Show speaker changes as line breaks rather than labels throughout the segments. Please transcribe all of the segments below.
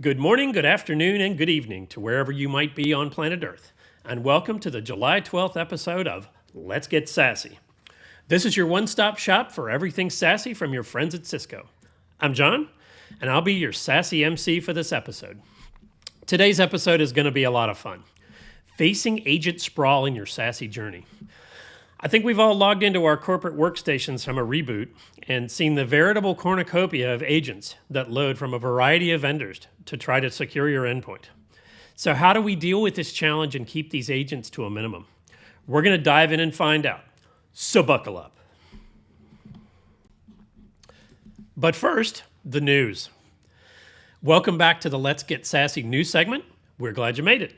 Good morning, good afternoon, and good evening to wherever you might be on planet Earth. And welcome to the July 12th episode of Let's Get SASE. This is your one-stop shop for everything SASE from your friends at Cisco. I'm John, and I'll be your SASE MC for this episode. Today's episode is going to be a lot of fun. Facing agent sprawl in your SASE journey. I think we've all logged into our corporate workstations from a reboot and seen the veritable cornucopia of agents that load from a variety of vendors to try to secure your endpoint. So how do we deal with this challenge and keep these agents to a minimum? We're going to dive in and find out. So buckle up. But first, the news. Welcome back to the Let's Get SASE news segment. We're glad you made it.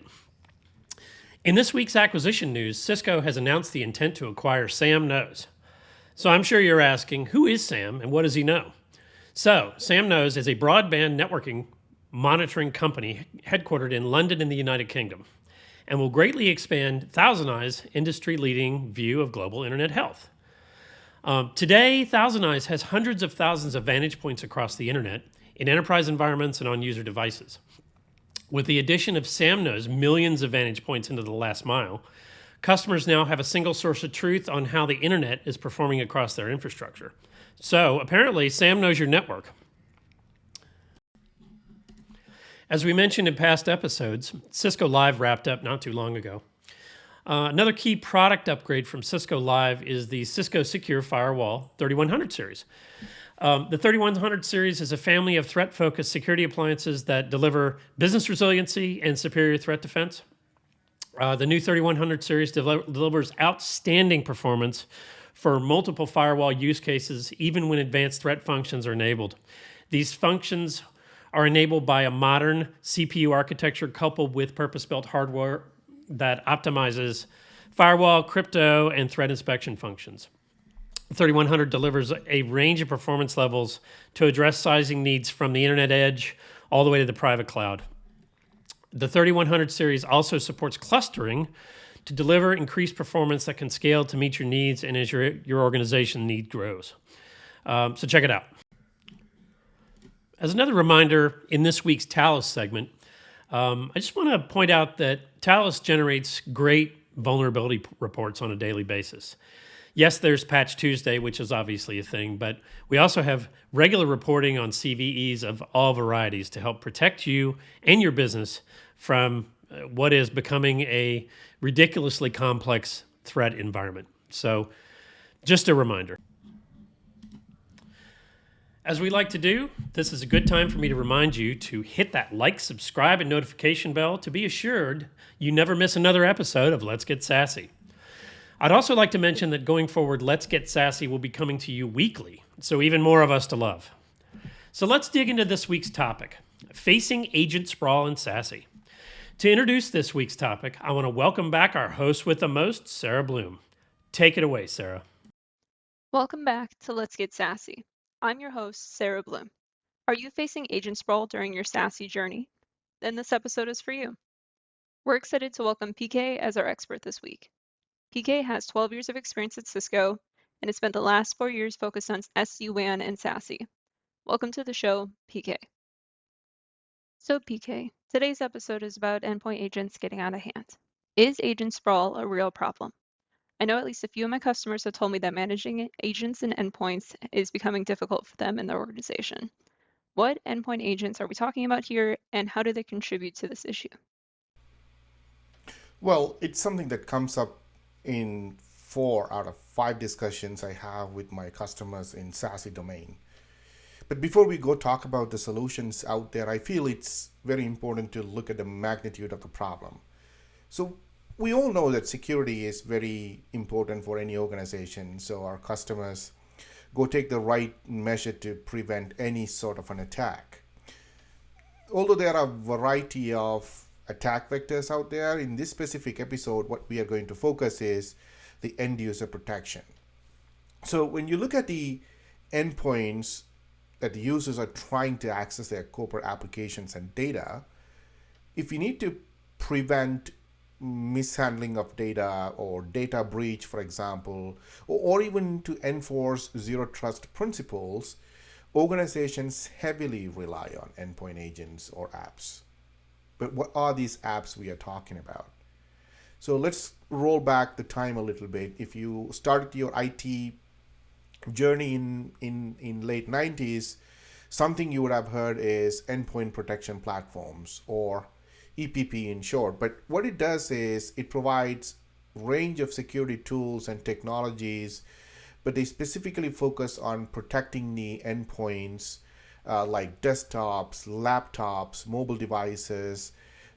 In this week's acquisition news, Cisco has announced the intent to acquire Sam Knows. So I'm sure you're asking, who is Sam and what does he know? So Sam Knows is a broadband networking monitoring company headquartered in London in the United Kingdom and will greatly expand ThousandEye's industry-leading view of global internet health. Today, ThousandEye has hundreds of thousands of vantage points across the internet in enterprise environments and on user devices. With the addition of Sam Knows millions of vantage points into the last mile, customers now have a single source of truth on how the internet is performing across their infrastructure. So apparently, Sam knows your network. As we mentioned in past episodes, Cisco Live wrapped up not too long ago. Another key product upgrade from Cisco Live is the Cisco Secure Firewall 3100 series. The 3100 series is a family of threat-focused security appliances that deliver business resiliency and superior threat defense. The new 3100 series delivers outstanding performance for multiple firewall use cases, even when advanced threat functions are enabled. These functions are enabled by a modern CPU architecture coupled with purpose-built hardware that optimizes firewall, crypto, and threat inspection functions. 3100 delivers a range of performance levels to address sizing needs from the internet edge all the way to the private cloud. The 3100 series also supports clustering to deliver increased performance that can scale to meet your needs and as your organization need grows. So check it out. As another reminder, in this week's Talos segment, I just want to point out that Talos generates great vulnerability reports on a daily basis. Yes, there's Patch Tuesday, which is obviously a thing, but we also have regular reporting on CVEs of all varieties to help protect you and your business from what is becoming a ridiculously complex threat environment. So just a reminder. As we like to do, this is a good time for me to remind you to hit that like, subscribe, and notification bell to be assured you never miss another episode of Let's Get SASE. I'd also like to mention that going forward, Let's Get SASE will be coming to you weekly, so even more of us to love. So let's dig into this week's topic, facing agent sprawl in SASE. To introduce this week's topic, I want to welcome back our host with the most, Sarah Bloom. Take it away, Sarah.
Welcome back to Let's Get SASE. I'm your host, Sarah Bloom. Are you facing agent sprawl during your SASE journey? Then this episode is for you. We're excited to welcome PK as our expert this week. PK has 12 years of experience at Cisco and has spent the last 4 years focused on SD-WAN and SASE. Welcome to the show, PK. So PK, today's episode is about endpoint agents getting out of hand. Is agent sprawl a real problem? I know at least a few of my customers have told me that managing agents and endpoints is becoming difficult for them in their organization. What endpoint agents are we talking about here, and how do they contribute to this issue?
Well, it's something that comes up in 4 out of 5 discussions I have with my customers in SASE domain. But before we go talk about the solutions out there, I feel it's very important to look at the magnitude of the problem. So we all know that security is very important for any organization. So our customers go take the right measure to prevent any sort of an attack. Although there are a variety of attack vectors out there, in this specific episode, what we are going to focus is the end user protection. So when you look at the endpoints that the users are trying to access their corporate applications and data, if you need to prevent mishandling of data or data breach, for example, or even to enforce zero trust principles, organizations heavily rely on endpoint agents or apps. But what are these apps we are talking about? So let's roll back the time a little bit. If you started your IT journey in late 90s, something you would have heard is endpoint protection platforms, or EPP in short. But what it does is it provides range of security tools and technologies, but they specifically focus on protecting the endpoints, like desktops, laptops, mobile devices,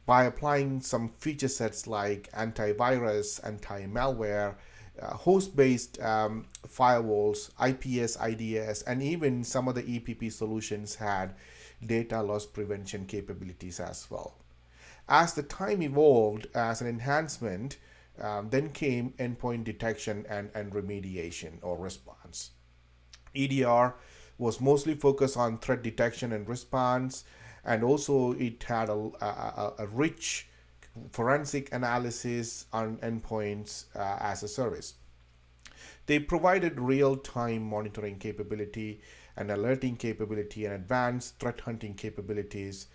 by applying some feature sets like antivirus, anti-malware, host-based firewalls, IPS, IDS, and even some of the EPP solutions had data loss prevention capabilities as well. As the time evolved, as an enhancement, then came endpoint detection and remediation or response. EDR was mostly focused on threat detection and response, and also it had a rich forensic analysis on endpoints as a service. They provided real-time monitoring capability and alerting capability and advanced threat hunting capabilities.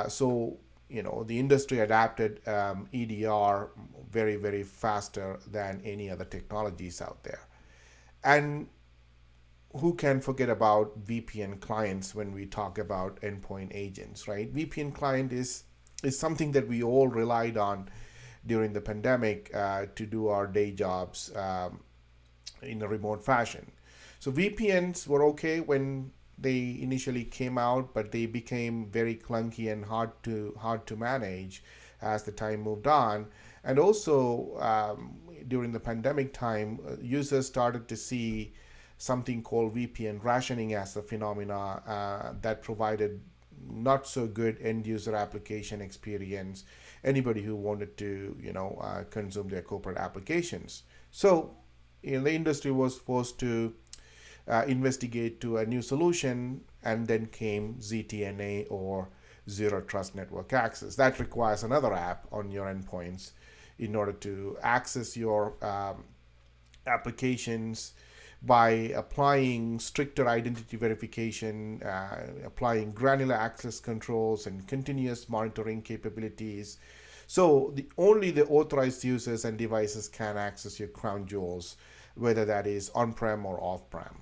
So the industry adapted EDR very, very faster than any other technologies out there. And who can forget about VPN clients when we talk about endpoint agents, right? VPN client is something that we all relied on during the pandemic to do our day jobs in a remote fashion. So VPNs were okay when they initially came out, but they became very clunky and hard to manage as the time moved on. And also during the pandemic time, users started to see something called VPN rationing as a phenomena that provided not so good end user application experience. Anybody who wanted to consume their corporate applications. So the industry was forced to investigate to a new solution, and then came ZTNA, or Zero Trust Network Access. That requires another app on your endpoints in order to access your applications by applying stricter identity verification, applying granular access controls and continuous monitoring capabilities. So only the authorized users and devices can access your crown jewels, whether that is on-prem or off-prem.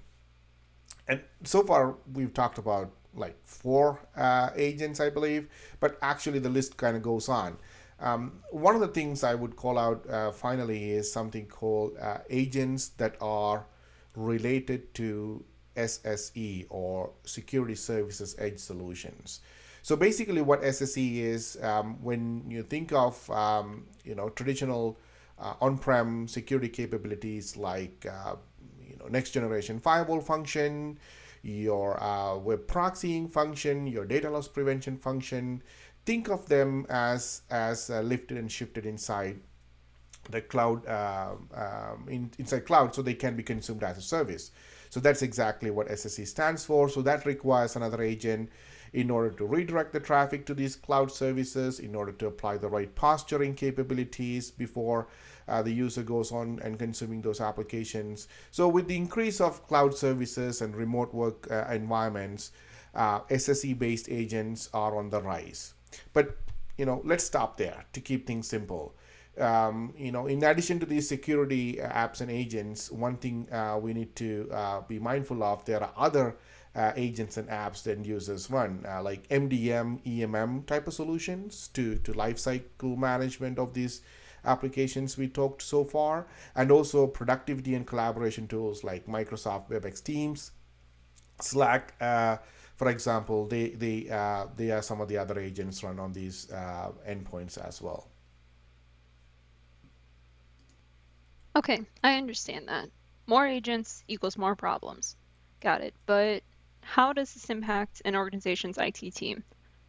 And so far, we've talked about like 4 agents, I believe, but actually the list kind of goes on. One of the things I would call out finally is something called agents that are related to SSE, or Security Services Edge Solutions. So basically what SSE is, when you think of traditional on-prem security capabilities like next generation firewall function, your web proxying function, your data loss prevention function, think of them as lifted and shifted inside the cloud, inside cloud, so they can be consumed as a service. So that's exactly what SSE stands for. So that requires another agent in order to redirect the traffic to these cloud services, in order to apply the right posturing capabilities before the user goes on and consuming those applications. So with the increase of cloud services and remote work environments, SSE-based agents are on the rise. But let's stop there to keep things simple. In addition to these security apps and agents, one thing we need to be mindful of, there are other agents and apps that users run, like MDM, EMM type of solutions to lifecycle management of these applications we talked so far, and also productivity and collaboration tools like Microsoft WebEx Teams, Slack, for example. They are some of the other agents run on these endpoints as well.
Okay, I understand that. More agents equals more problems. Got it. But how does this impact an organization's IT team?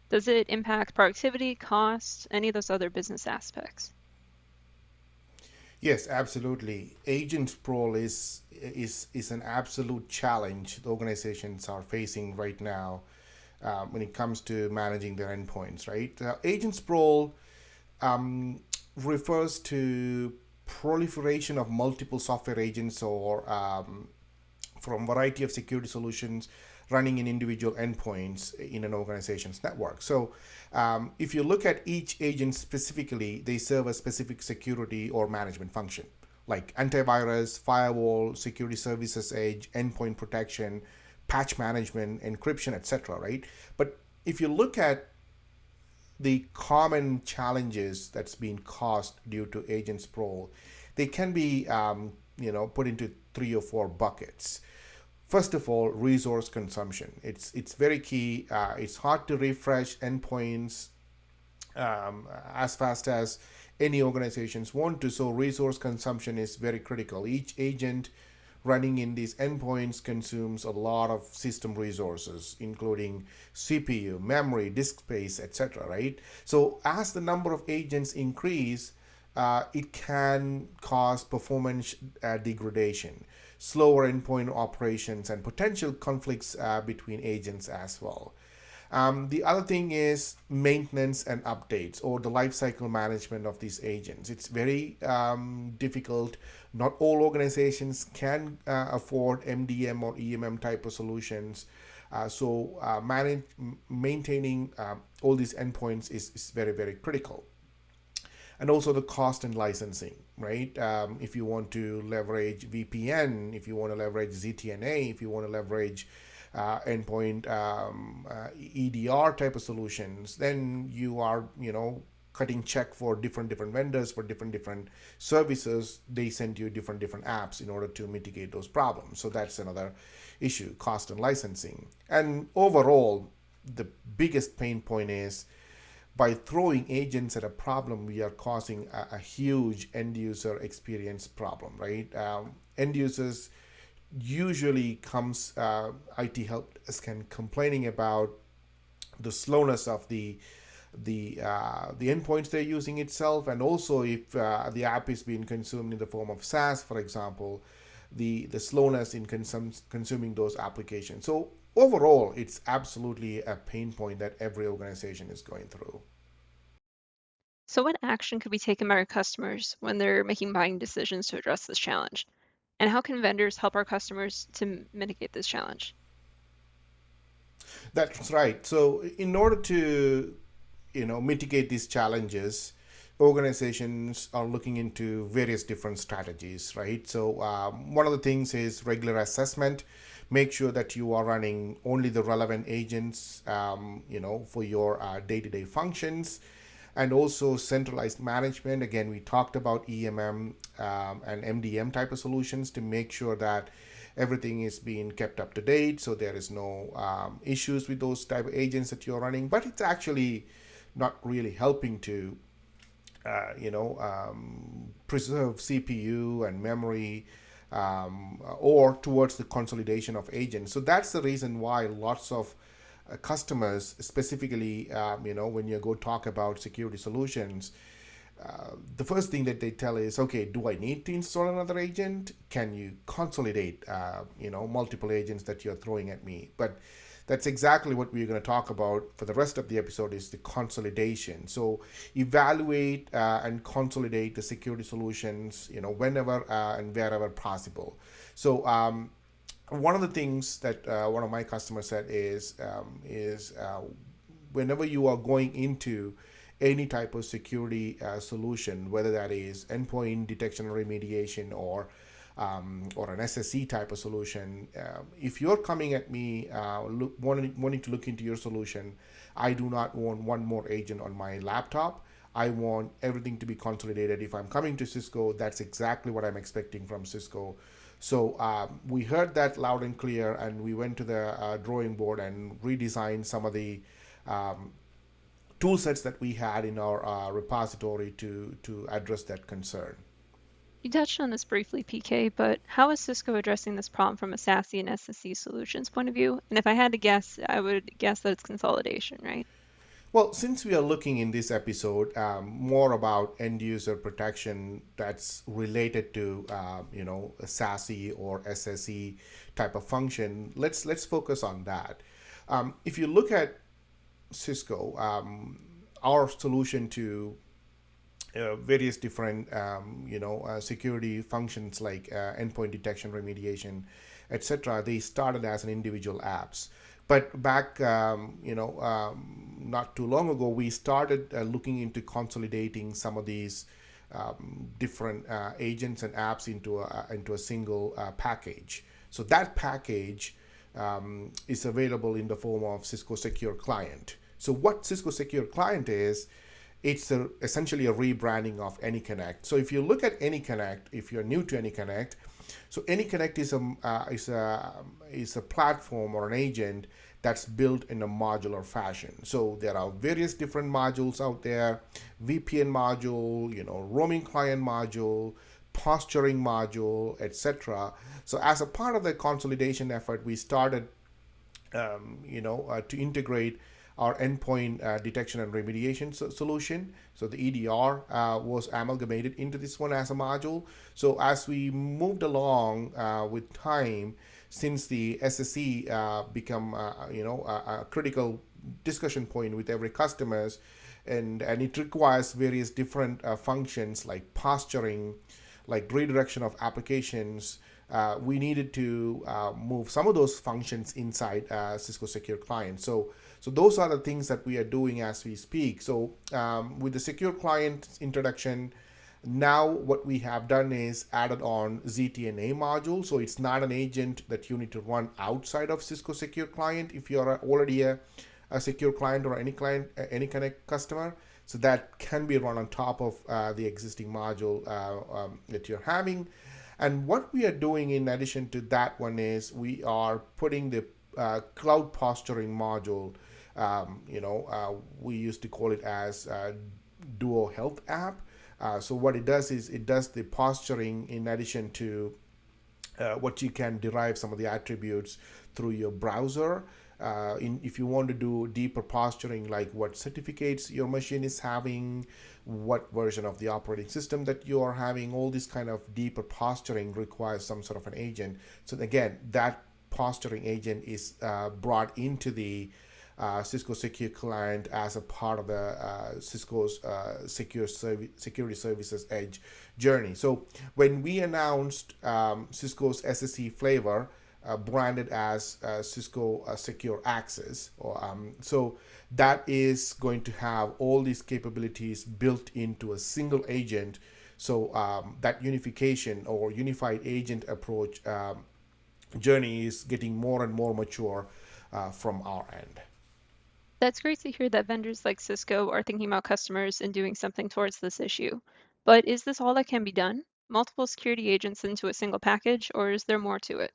Does it impact productivity, cost, any of those other business aspects?
Yes, absolutely. Agent sprawl is an absolute challenge the organizations are facing right now when it comes to managing their endpoints, right? Agent sprawl refers to proliferation of multiple software agents, or from a variety of security solutions running in individual endpoints in an organization's network. So if you look at each agent specifically, they serve a specific security or management function, like antivirus, firewall, security services edge, endpoint protection, patch management, encryption, etc. Right? But if you look at the common challenges that's been caused due to agent sprawl, they can be put into 3 or 4 buckets. First of all, resource consumption. It's very key. It's hard to refresh endpoints as fast as any organizations want to. So resource consumption is very critical. Each agent running in these endpoints consumes a lot of system resources, including CPU, memory, disk space, etc. Right? So as the number of agents increase, it can cause performance degradation, slower endpoint operations, and potential conflicts between agents as well. The other thing is maintenance and updates, or the lifecycle management of these agents. It's very difficult. Not all organizations can afford MDM or EMM type of solutions. So maintaining all these endpoints is very, very critical. And also the cost and licensing, right? If you want to leverage VPN, if you want to leverage ZTNA, if you want to leverage endpoint EDR type of solutions, then you are, cutting check for different vendors for different services. They send you different apps in order to mitigate those problems. So that's another issue, cost and licensing. And overall, the biggest pain point is, by throwing agents at a problem, we are causing a huge end user experience problem, right? End users usually comes IT help desk and complaining about the slowness of the endpoints they're using itself, and also if the app is being consumed in the form of SaaS, for example, the slowness in consuming those applications. So overall, it's absolutely a pain point that every organization is going through.
So what action could be taken by our customers when they're making buying decisions to address this challenge? And how can vendors help our customers to mitigate this challenge?
That's right. So in order to mitigate these challenges, organizations are looking into various different strategies, right? So one of the things is regular assessment. Make sure that you are running only the relevant agents, for your day-to-day functions, and also centralized management. Again, we talked about EMM and MDM type of solutions to make sure that everything is being kept up to date, so there is no issues with those type of agents that you're running. But it's actually not really helping to preserve CPU and memory, or towards the consolidation of agents. So that's the reason why lots of customers, specifically, when you go talk about security solutions, the first thing that they tell is, okay, do I need to install another agent? Can you consolidate, multiple agents that you're throwing at me? But that's exactly what we're going to talk about for the rest of the episode, is the consolidation. So evaluate and consolidate the security solutions, whenever and wherever possible. So one of the things that one of my customers said is whenever you are going into any type of security solution, whether that is endpoint detection and remediation or an SSE type of solution, if you're coming at me wanting to look into your solution, I do not want one more agent on my laptop. I want everything to be consolidated. If I'm coming to Cisco, that's exactly what I'm expecting from Cisco. So we heard that loud and clear, and we went to the drawing board and redesigned some of the tool sets that we had in our repository to address that concern.
You touched on this briefly, PK, but how is Cisco addressing this problem from a SASE and SSE solutions point of view? And if I had to guess, I would guess that it's consolidation, right?
Well, since we are looking in this episode more about end user protection that's related to a SASE or SSE type of function, let's focus on that. If you look at Cisco, our solution to various different security functions like endpoint detection, remediation, etc. They started as an individual apps. But back, not too long ago, we started looking into consolidating some of these different agents and apps into a single package. So that package is available in the form of Cisco Secure Client. So what Cisco Secure Client is, it's essentially a rebranding of AnyConnect. So if you look at AnyConnect, if you're new to AnyConnect, so AnyConnect is a platform or an agent that's built in a modular fashion. So there are various different modules out there: VPN module, roaming client module, posturing module, etc. So as a part of the consolidation effort, we started to integrate our endpoint detection and remediation solution. So the EDR was amalgamated into this one as a module. So as we moved along with time, since the SSE become a critical discussion point with every customers, and it requires various different functions like posturing, like redirection of applications. We needed to move some of those functions inside Cisco Secure Client. So those are the things that we are doing as we speak. So with the Secure Client introduction, now what we have done is added on ZTNA module. So it's not an agent that you need to run outside of Cisco Secure Client if you're already a secure client or any Connect customer. So that can be run on top of the existing module that you're having. And what we are doing in addition to that one is we are putting the cloud posturing module. We used to call it as Duo Health app. So what it does is it does the posturing in addition to what you can derive some of the attributes through your browser. If you want to do deeper posturing, like what certificates your machine is having, what version of the operating system that you are having, all this kind of deeper posturing requires some sort of an agent. So again, that posturing agent is brought into the Cisco Secure Client as a part of the Cisco's Security Services Edge journey. So when we announced Cisco's SSE flavor, branded as Cisco Secure Access, so that is going to have all these capabilities built into a single agent. So that unification or unified agent approach journey is getting more and more mature from our end.
That's great to hear that vendors like Cisco are thinking about customers and doing something towards this issue. But is this all that can be done? Multiple security agents into a single package, or is there more to it?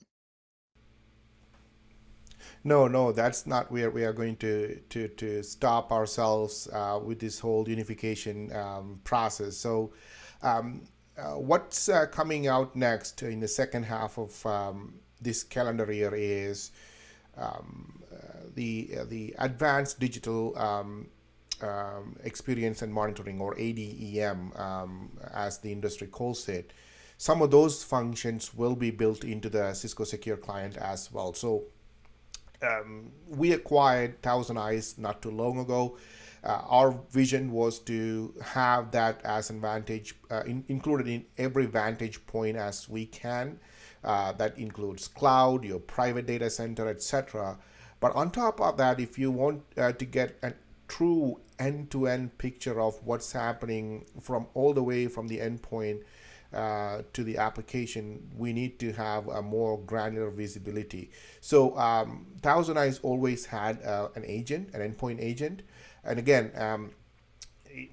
No, that's not where we are going to stop ourselves with this whole unification process. So, what's coming out next in the second half of this calendar year is the Advanced Digital Experience and Monitoring, or ADEM, as the industry calls it. Some of those functions will be built into the Cisco Secure Client as well. So we acquired Thousand Eyes not too long ago. Our vision was to have that as an advantage included in every vantage point as we can. That includes cloud, your private data center, etc. But on top of that, if you want to get a true end-to-end picture of what's happening from all the way from the endpoint to the application, we need to have a more granular visibility. So Thousand Eyes always had an agent, an endpoint agent, and again,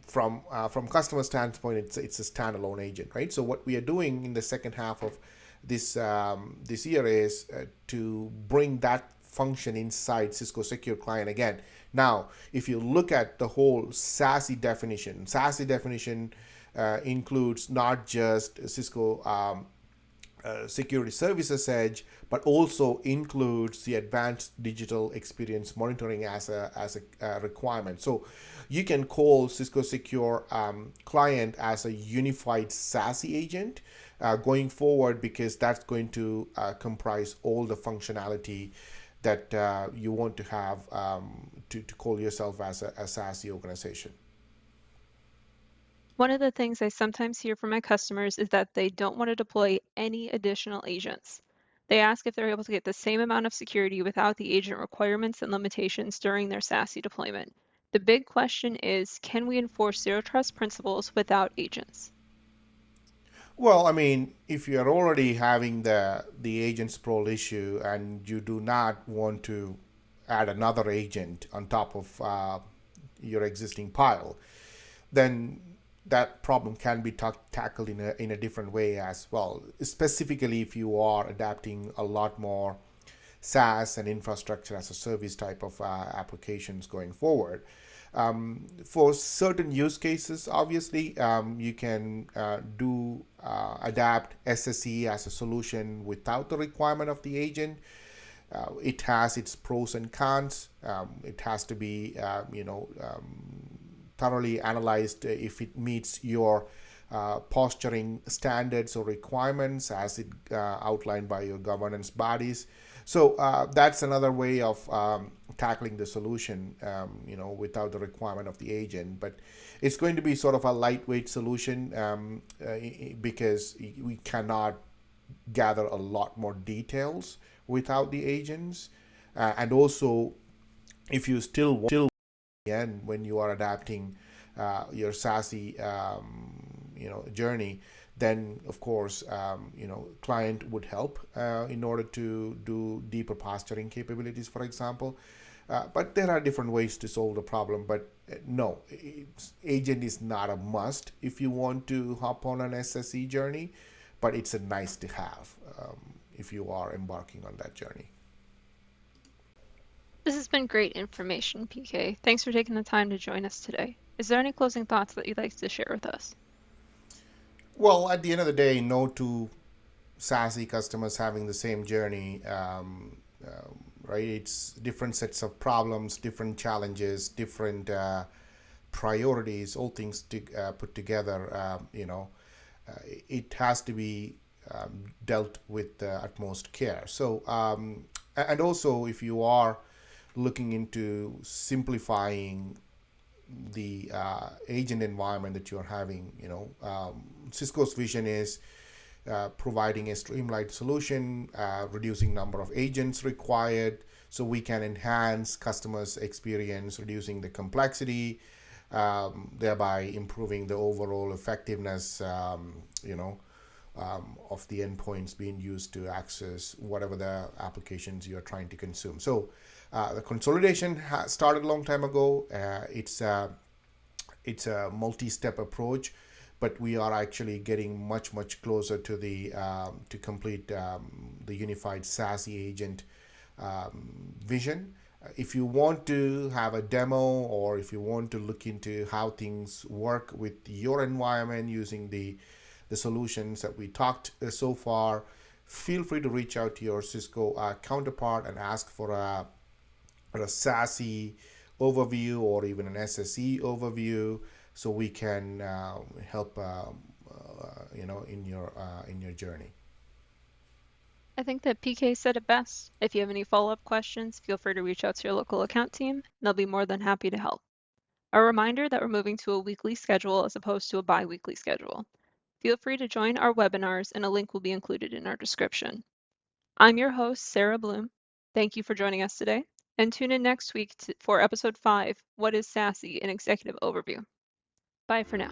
from customer standpoint, it's a standalone agent, right? So what we are doing in the second half of this year is to bring that function inside Cisco Secure Client again. Now, if you look at the whole SASE definition includes not just Cisco Security Services Edge, but also includes the Advanced Digital Experience Monitoring as a requirement. So you can call Cisco Secure Client as a unified SASE agent going forward, because that's going to comprise all the functionality that you want to have to call yourself as a SASE organization.
One of the things I sometimes hear from my customers is that they don't want to deploy any additional agents. They ask if they're able to get the same amount of security without the agent requirements and limitations during their SASE deployment. The big question is, can we enforce zero trust principles without agents?
Well, I mean, if you're already having the agent sprawl issue and you do not want to add another agent on top of your existing pile, then that problem can be tackled in a different way as well. Specifically, if you are adapting a lot more SaaS and infrastructure as a service type of applications going forward. For certain use cases, obviously, you can adapt SSE as a solution without the requirement of the agent. It has its pros and cons. It has to be, thoroughly analyzed if it meets your posturing standards or requirements as it outlined by your governance bodies. So that's another way of tackling the solution, without the requirement of the agent. But it's going to be sort of a lightweight solution because we cannot gather a lot more details without the agents. And also, if you still again when you are adapting your SASE journey, then of course client would help in order to do deeper posturing capabilities, for example. But there are different ways to solve the problem. But no, agent is not a must if you want to hop on an SSE journey, but it's a nice to have if you are embarking on that journey.
This has been great information, PK. Thanks for taking the time to join us today. Is there any closing thoughts that you'd like to share with us?
Well, at the end of the day, no two SASE customers having the same journey, right? It's different sets of problems, different challenges, different priorities, all things put together. It has to be dealt with the utmost care. So, and also, if you are looking into simplifying the agent environment that you're having, Cisco's vision is providing a streamlined solution, reducing number of agents required, so we can enhance customers' experience, reducing the complexity, thereby improving the overall effectiveness, of the endpoints being used to access whatever the applications you're trying to consume. So the consolidation started a long time ago. It's a multi-step approach, but we are actually getting much closer to the to complete the unified SASE agent vision. If you want to have a demo, or if you want to look into how things work with your environment using the solutions that we talked so far, feel free to reach out to your Cisco counterpart and ask for a SASE overview or even an SSE overview, so we can help in your journey.
I think that PK said it best. If you have any follow-up questions, feel free to reach out to your local account team, and they'll be more than happy to help. A reminder that we're moving to a weekly schedule as opposed to a bi-weekly schedule. Feel free to join our webinars, and a link will be included in our description. I'm your host, Sarah Bloom. Thank you for joining us today, and tune in next week for episode 5, What is SASE? An Executive Overview. Bye for now.